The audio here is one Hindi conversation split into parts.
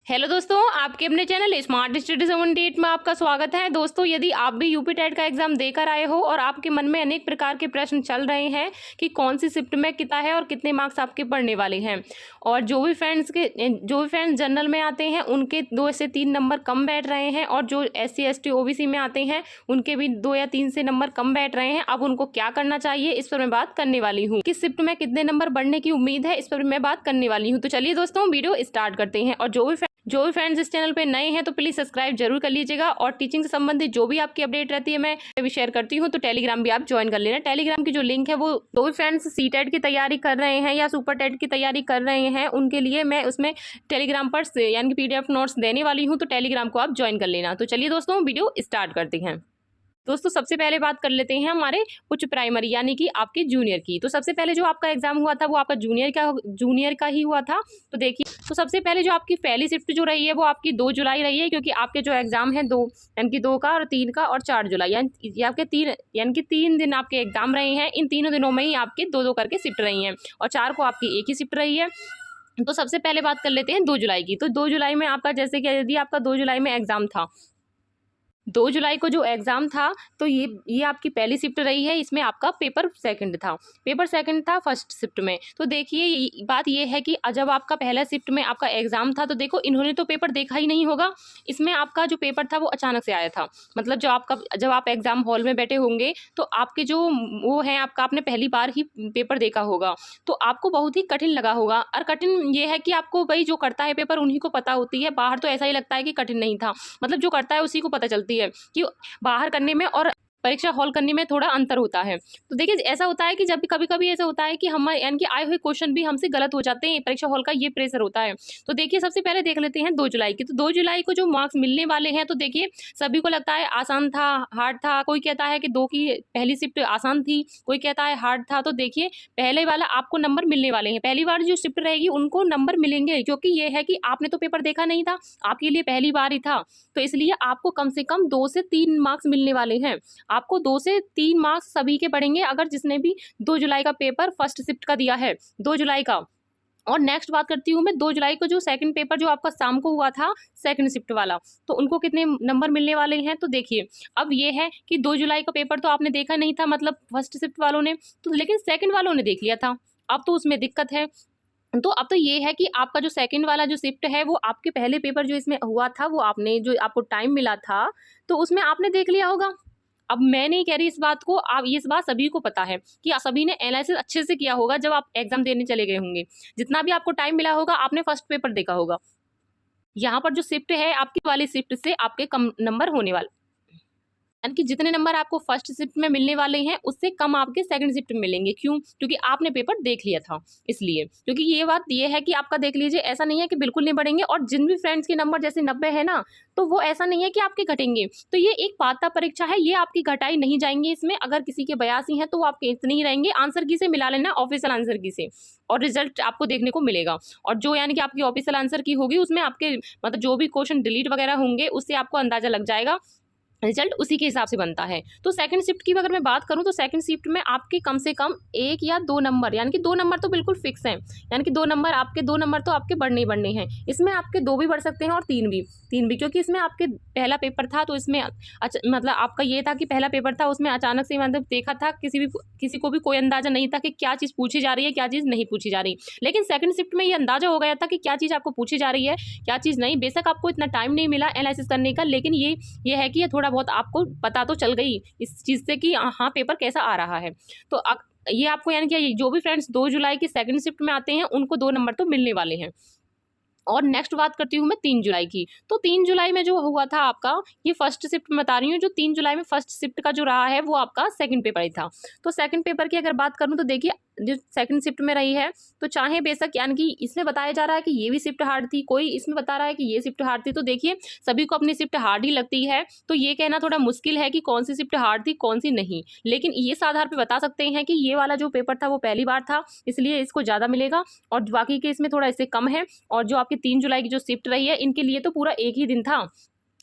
हेलो दोस्तों, आपके अपने चैनल स्मार्ट स्टडी 78 में आपका स्वागत है। दोस्तों, यदि आप भी यूपी टेट का एग्जाम देकर आए हो और आपके मन में अनेक प्रकार के प्रश्न चल रहे हैं कि कौन सी शिफ्ट में कितना है और कितने मार्क्स आपके पढ़ने वाले हैं, और जो भी फ्रेंड्स जनरल में आते हैं उनके 2 से 3 नंबर कम बैठ रहे हैं, और जो SC ST OBC में आते हैं उनके भी 2 या 3 से नंबर कम बैठ रहे हैं। अब उनको क्या करना चाहिए, इस पर मैं बात करने वाली हूँ। किस शिफ्ट में कितने नंबर बढ़ने की उम्मीद है, इस पर मैं बात करने वाली हूँ। तो चलिए दोस्तों, वीडियो स्टार्ट करते हैं। और जो भी फ्रेंड्स इस चैनल पे नए हैं तो प्लीज सब्सक्राइब जरूर कर लीजिएगा, और टीचिंग से संबंधित जो भी आपकी अपडेट रहती है मैं भी शेयर करती हूँ, तो टेलीग्राम भी आप ज्वाइन कर लेना। टेलीग्राम की जो लिंक है वो जो भी फ्रेंड्स CTET की तैयारी कर रहे हैं या सुपर टेट की तैयारी कर रहे हैं उनके लिए मैं उसमें टेलीग्राम पर यानी कि PDF नोट्स देने वाली हूँ, तो टेलीग्राम को आप ज्वाइन कर लेना। तो चलिए दोस्तों, वीडियो स्टार्ट करते हैं। दोस्तों, सबसे पहले बात कर लेते हैं हमारे उच्च प्राइमरी यानी कि आपके जूनियर की। तो सबसे पहले जो आपका एग्जाम हुआ था वो आपका जूनियर का ही हुआ था। तो देखिए, तो सबसे पहले जो आपकी पहली शिफ्ट जो रही है वो आपकी 2 जुलाई रही है, क्योंकि आपके जो एग्जाम है 2 यानी कि 2 का और 3 का और 4 जुलाई यानी आपके 3 दिन आपके एग्जाम रहे हैं। इन तीनों दिनों में ही आपके 2-2 करके शिफ्ट रही हैं, और 4 को आपकी एक ही शिफ्ट रही है। तो सबसे पहले बात कर लेते हैं 2 जुलाई की। तो 2 जुलाई में आपका जैसे कि यदि आपका 2 जुलाई में एग्जाम था, 2 जुलाई को जो एग्ज़ाम था, तो ये आपकी पहली शिफ्ट रही है। इसमें आपका पेपर सेकंड था फर्स्ट शिफ्ट में। तो देखिए, बात ये है कि जब आपका पहला शिफ्ट में आपका एग्ज़ाम था, तो देखो इन्होंने तो पेपर देखा ही नहीं होगा। इसमें आपका जो पेपर था वो अचानक से आया था। मतलब जब आप एग्ज़ाम हॉल में बैठे होंगे तो आपके जो वो है आपने पहली बार ही पेपर देखा होगा, तो आपको बहुत ही कठिन लगा होगा। और कठिन ये है कि आपको भाई जो करता है पेपर उन्हीं को पता होती है। बाहर तो ऐसा ही लगता है कि कठिन नहीं था, मतलब जो करता है उसी को पता चलती है कि बाहर करने में और परीक्षा हॉल करने में थोड़ा अंतर होता है। तो देखिए, ऐसा होता है कि जब कभी कभी ऐसा होता है कि हमारे यानी कि आए हुए क्वेश्चन भी हमसे गलत हो जाते हैं, परीक्षा हॉल का ये प्रेशर होता है। तो देखिए, सबसे पहले देख लेते हैं 2 जुलाई की। तो 2 जुलाई को जो मार्क्स मिलने वाले हैं, तो देखिए सभी को लगता है आसान था, हार्ड था। कोई कहता है कि 2 की पहली शिफ्ट आसान थी, कोई कहता है हार्ड था। तो देखिए, पहले वाला आपको नंबर मिलने वाले हैं। पहली बार जो शिफ्ट रहेगी उनको नंबर मिलेंगे, क्योंकि ये है कि आपने तो पेपर देखा नहीं था, आपके लिए पहली बार ही था। तो इसलिए आपको कम से कम 2 से 3 मार्क्स मिलने वाले हैं। आपको 2 से 3 मार्क्स सभी के पड़ेंगे, अगर जिसने भी 2 जुलाई का पेपर फर्स्ट शिफ्ट का दिया है, 2 जुलाई का। और नेक्स्ट बात करती हूँ मैं 2 जुलाई को जो सेकंड पेपर जो आपका शाम को हुआ था सेकंड शिफ्ट वाला, तो उनको कितने नंबर मिलने वाले हैं। तो देखिए, अब ये है कि 2 जुलाई का पेपर तो आपने देखा नहीं था, मतलब फर्स्ट शिफ्ट वालों ने, तो लेकिन सेकंड वालों ने देख लिया था। अब तो उसमें दिक्कत है। तो अब तो ये है कि आपका जो सेकंड वाला जो शिफ्ट है वो आपके पहले पेपर जो इसमें हुआ था, वो आपने जो आपको टाइम मिला था तो उसमें आपने देख लिया होगा। अब मैं नहीं कह रही इस बात को, आप इस बात सभी को पता है कि सभी ने एनालिसिस अच्छे से किया होगा। जब आप एग्जाम देने चले गए होंगे, जितना भी आपको टाइम मिला होगा, आपने फर्स्ट पेपर देखा होगा। यहाँ पर जो शिफ्ट है आपकी वाली शिफ्ट से आपके कम नंबर होने वाले, यानी कि जितने नंबर आपको फर्स्ट शिफ्ट में मिलने वाले हैं उससे कम आपके सेकंड शिफ्ट में मिलेंगे। क्यों? क्योंकि आपने पेपर देख लिया था, इसलिए। क्योंकि ये बात ये है कि आपका देख लीजिए, ऐसा नहीं है कि बिल्कुल नहीं बढ़ेंगे। और जिन भी फ्रेंड्स के नंबर जैसे 90 है ना, तो वो ऐसा नहीं है कि आपके घटेंगे। तो ये एक पात्रता परीक्षा है, ये आपकी घटाई नहीं जाएंगे इसमें। अगर किसी के 82 हैं तो वो आपके इतने ही रहेंगे। आंसर की से मिला लेना ऑफिशियल आंसर की से, और रिजल्ट आपको देखने को मिलेगा। और जो यानी कि आपकी ऑफिशियल आंसर की होगी उसमें आपके मतलब जो भी क्वेश्चन डिलीट वगैरह होंगे उससे आपको अंदाजा लग जाएगा, रिजल्ट उसी के हिसाब से बनता है। तो सेकंड शिफ्ट की अगर मैं बात करूं, तो सेकंड शिफ्ट में आपके कम से कम 1 या 2 नंबर, यानी कि 2 नंबर तो बिल्कुल फिक्स हैं, यानी कि 2 नंबर तो आपके बढ़ने ही बढ़ने हैं। इसमें आपके 2 भी बढ़ सकते हैं और 3 भी, क्योंकि इसमें आपके पहला पेपर था। तो इसमें मतलब आपका ये था कि पहला पेपर था, उसमें अचानक से मतलब देखा था, किसी को भी कोई अंदाजा नहीं था कि क्या चीज़ पूछी जा रही है, क्या चीज़ नहीं पूछी जा रही। लेकिन सेकंड शिफ्ट में ये अंदाजा हो गया था कि क्या चीज़ आपको पूछी जा रही है, क्या चीज़ नहीं। बेशक आपको इतना टाइम नहीं मिला एनालिसिस करने का, लेकिन ये है कि ये थोड़ा बहुत आपको पता तो चल गई इस चीज़ से कि हाँ पेपर कैसा आ रहा है। तो ये आपको यानी कि जो भी फ्रेंड्स 2 जुलाई की सेकंड शिफ्ट में आते हैं उनको 2 नंबर तो मिलने वाले हैं। और नेक्स्ट बात करती हूँ मैं 3 जुलाई की। तो 3 जुलाई में जो हुआ था आपका, ये फर्स्ट शिफ्ट में बता रही हूँ, जो 3 जुलाई में फर्स्ट शिफ्ट का जो रहा है वो आपका सेकंड पेपर ही था। तो सेकंड पेपर की अगर बात करूँ, तो देखिए जो सेकंड शिफ्ट में रही है, तो चाहे बेशक यानी कि इसमें बताया जा रहा है कि ये भी शिफ्ट हार्ड थी, कोई इसमें बता रहा है कि ये शिफ्ट हार्ड थी। तो देखिए, सभी को अपनी शिफ्ट हार्ड ही लगती है, तो ये कहना थोड़ा मुश्किल है कि कौन सी शिफ्ट हार्ड थी कौन सी नहीं। लेकिन ये इस आधार पर बता सकते हैं कि ये वाला जो पेपर था वो पहली बार था, इसलिए इसको ज़्यादा मिलेगा, और बाकी के इसमें थोड़ा इससे कम है। और जो आपकी 3 जुलाई की जो शिफ्ट रही है, इनके लिए तो पूरा एक ही दिन था,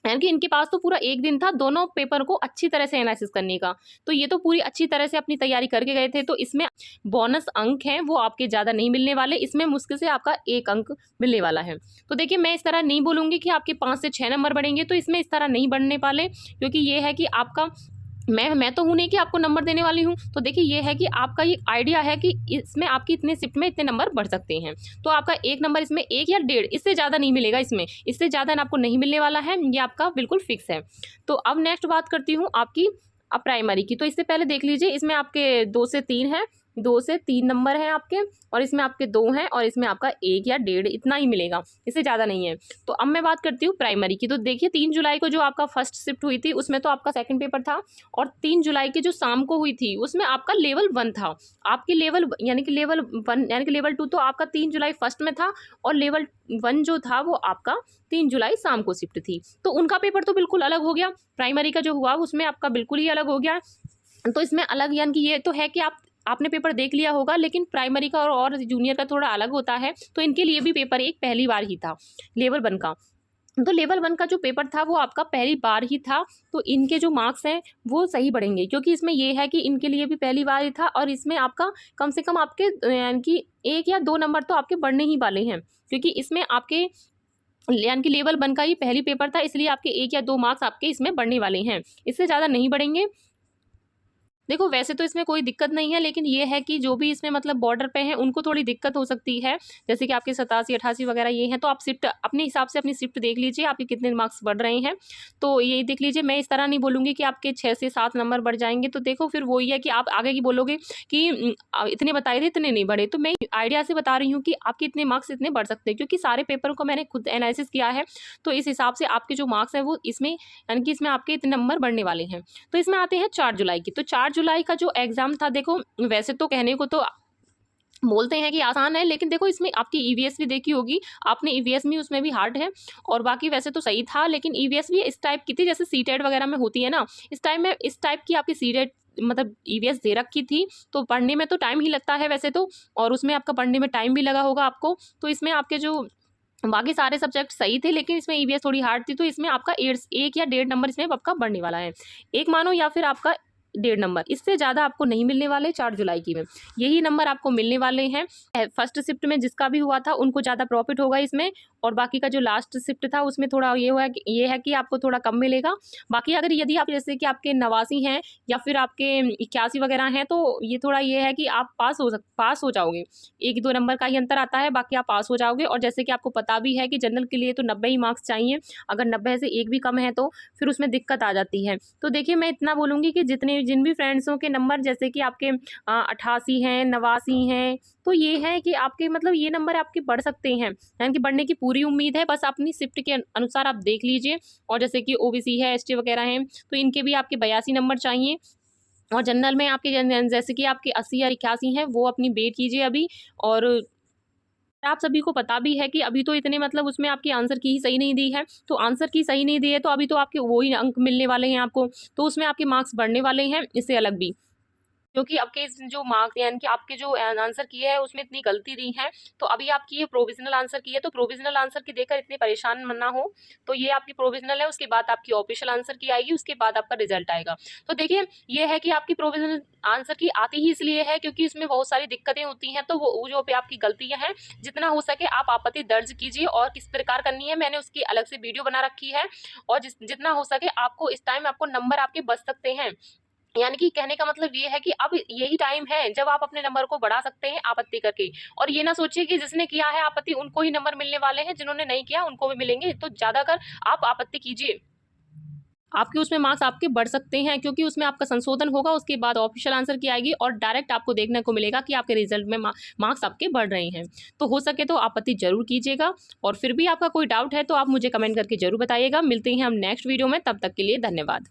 यानी कि इनके पास तो पूरा एक दिन था दोनों पेपर को अच्छी तरह से एनालिसिस करने का। तो ये तो पूरी अच्छी तरह से अपनी तैयारी करके गए थे। तो इसमें बोनस अंक हैं वो आपके ज़्यादा नहीं मिलने वाले, इसमें मुश्किल से आपका 1 अंक मिलने वाला है। तो देखिए मैं इस तरह नहीं बोलूँगी कि आपके 5 से 6 नंबर बढ़ेंगे, तो इसमें इस तरह नहीं बढ़ने वाले, क्योंकि ये है कि आपका मैं तो हूँ नहीं कि आपको नंबर देने वाली हूँ। तो देखिए ये है कि आपका ये आइडिया है कि इसमें आपकी इतने शिफ्ट में इतने नंबर बढ़ सकते हैं। तो आपका 1 नंबर इसमें 1 या 1.5 इससे ज़्यादा नहीं मिलेगा, इसमें इससे ज़्यादा आपको नहीं मिलने वाला है, ये आपका बिल्कुल फिक्स है। तो अब नेक्स्ट बात करती हूँ आपकी प्राइमरी की। तो इससे पहले देख लीजिए इसमें आपके 2 से 3 है, 2 से 3 नंबर हैं आपके, और इसमें आपके 2 हैं, और इसमें आपका 1 या 1.5 इतना ही मिलेगा, इससे ज़्यादा नहीं है। तो अब मैं बात करती हूँ प्राइमरी की। तो देखिए 3 जुलाई को जो आपका फर्स्ट शिफ्ट हुई थी उसमें तो आपका सेकंड पेपर था, और 3 जुलाई की जो शाम को हुई थी उसमें आपका लेवल 1 था। आपके लेवल यानी कि लेवल 1 यानी कि लेवल 2 तो आपका 3 जुलाई फर्स्ट में था, और लेवल 1 जो था वो आपका 3 जुलाई शाम को शिफ्ट थी। तो उनका पेपर तो बिल्कुल अलग हो गया, प्राइमरी का जो हुआ उसमें आपका बिल्कुल ही अलग हो गया। तो इसमें अलग यानी कि ये तो है कि आपने पेपर देख लिया होगा, लेकिन प्राइमरी का और जूनियर का थोड़ा अलग होता है। तो इनके लिए भी पेपर एक पहली बार ही था लेवल 1 का। तो लेवल 1 का जो पेपर था वो आपका पहली बार ही था, तो इनके जो मार्क्स हैं वो सही बढ़ेंगे, क्योंकि इसमें ये है कि इनके लिए भी पहली बार ही था, और इसमें आपका कम से कम आपके यानी कि 1 या 2 नंबर तो आपके बढ़ने ही वाले हैं, क्योंकि इसमें आपके यानी कि लेवल 1 का ही पहली पेपर था, इसलिए आपके 1 या 2 मार्क्स आपके इसमें बढ़ने वाले हैं, इससे ज़्यादा नहीं बढ़ेंगे। देखो वैसे तो इसमें कोई दिक्कत नहीं है, लेकिन ये है कि जो भी इसमें मतलब बॉर्डर पे हैं उनको थोड़ी दिक्कत हो सकती है, जैसे कि आपके 87 88 वगैरह ये हैं। तो आप शिफ्ट अपने हिसाब से अपनी शिफ्ट देख लीजिए आपके कितने मार्क्स बढ़ रहे हैं, तो ये देख लीजिए। मैं इस तरह नहीं बोलूँगी कि आपके 6 से 7 नंबर बढ़ जाएंगे, तो देखो फिर वही है कि आप आगे की बोलोगे कि इतने बताए थे इतने नहीं बढ़े। तो मैं आइडिया से बता रही हूँ कि आपके इतने मार्क्स इतने बढ़ सकते हैं, क्योंकि सारे पेपर को मैंने खुद एनालिसिस किया है। तो इस हिसाब से आपके जो मार्क्स हैं वो इसमें यानी कि इसमें आपके इतने नंबर बढ़ने वाले हैं। तो इसमें आते हैं 4 जुलाई की। तो 4 जुलाई का जो एग्जाम था, देखो वैसे तो कहने को तो बोलते हैं कि आसान है, लेकिन देखो इसमें आपकी ईवीएस भी देखी होगी आपने, ईवीएस में उसमें भी हार्ड है, और बाकी वैसे तो सही था, लेकिन ईवीएस भी इस टाइप की थी जैसे सीटेट वगैरह में होती है ना, इस टाइप की आपकी सीटेट मतलब ईवीएस दे रखी थी। तो पढ़ने में तो टाइम ही लगता है वैसे तो, और उसमें आपका पढ़ने में टाइम भी लगा होगा आपको। तो इसमें आपके जो बाकी सारे सब्जेक्ट सही थे, लेकिन इसमें ईवीएस थोड़ी हार्ड थी, तो इसमें आपका 1 या 1.5 नंबर इसमें आपका बढ़ने वाला है, 1 मानो या फिर आपका 1.5 नंबर, इससे ज़्यादा आपको नहीं मिलने वाले 4 जुलाई की में, यही नंबर आपको मिलने वाले हैं। फर्स्ट शिफ्ट में जिसका भी हुआ था उनको ज़्यादा प्रॉफिट होगा इसमें, और बाकी का जो लास्ट शिफ्ट था उसमें थोड़ा ये है कि आपको थोड़ा कम मिलेगा। बाकी अगर यदि आप जैसे कि आपके 89 हैं या फिर आपके 81 वगैरह हैं, तो ये थोड़ा ये है कि आप पास हो जाओगे, 1-2 नंबर का ही अंतर आता है, बाकी आप पास हो जाओगे। और जैसे कि आपको पता भी है कि जनरल के लिए तो 90 ही मार्क्स चाहिए, अगर 90 से 1 भी कम है तो फिर उसमें दिक्कत आ जाती है। तो देखिए मैं इतना बोलूँगी कि जिन भी फ्रेंड्सों के नंबर जैसे कि आपके 88 हैं, 89 हैं, तो ये है कि आपके मतलब ये नंबर आपके बढ़ सकते हैं, यानी कि बढ़ने की पूरी उम्मीद है, बस अपनी शिफ्ट के अनुसार आप देख लीजिए। और जैसे कि ओबीसी है, एसटी वगैरह हैं, तो इनके भी आपके 82 नंबर चाहिए, और जनरल में आपके जैसे कि आपके 80 या 81 हैं, वो अपनी वेट कीजिए अभी। और आप सभी को पता भी है कि अभी तो इतने मतलब उसमें आपकी आंसर की ही सही नहीं दी है, तो आंसर की सही नहीं दी है तो अभी तो आपके वो ही अंक मिलने वाले हैं आपको, तो उसमें आपके मार्क्स बढ़ने वाले हैं इससे अलग भी, क्योंकि आपके जो मार्क्स यानी कि आपके जो आंसर किए हैं उसमें इतनी गलती दी है। तो अभी आपकी ये प्रोविजनल आंसर की है, तो प्रोविजनल आंसर की देखकर इतने परेशान ना हो। तो ये आपकी प्रोविजनल है, उसके बाद आपकी ऑफिशियल आंसर की आएगी, उसके बाद आपका रिजल्ट आएगा। तो देखिए ये है कि आपकी प्रोविजनल आंसर की आती ही इसलिए है क्योंकि इसमें बहुत सारी दिक्कतें होती हैं, तो वो जो पे आपकी गलतियां हैं जितना हो सके आप आपत्ति दर्ज कीजिए, और किस प्रकार करनी है मैंने उसकी अलग से वीडियो बना रखी है। और जितना हो सके आपको इस टाइम आपको नंबर आपके बच सकते हैं, यानी कि कहने का मतलब ये है कि अब यही टाइम है जब आप अपने नंबर को बढ़ा सकते हैं आपत्ति करके। और ये ना सोचिए कि जिसने किया है आपत्ति उनको ही नंबर मिलने वाले हैं, जिन्होंने नहीं किया उनको भी मिलेंगे। तो ज्यादातर आप आपत्ति कीजिए, आपके उसमें मार्क्स आपके बढ़ सकते हैं, क्योंकि उसमें आपका संशोधन होगा, उसके बाद ऑफिशियल आंसर की आएगी और डायरेक्ट आपको देखने को मिलेगा कि आपके रिजल्ट में मार्क्स आपके बढ़ रहे हैं। तो हो सके तो आपत्ति जरूर कीजिएगा, और फिर भी आपका कोई डाउट है तो आप मुझे कमेंट करके जरूर बताइएगा। मिलते हैं हम नेक्स्ट वीडियो में, तब तक के लिए धन्यवाद।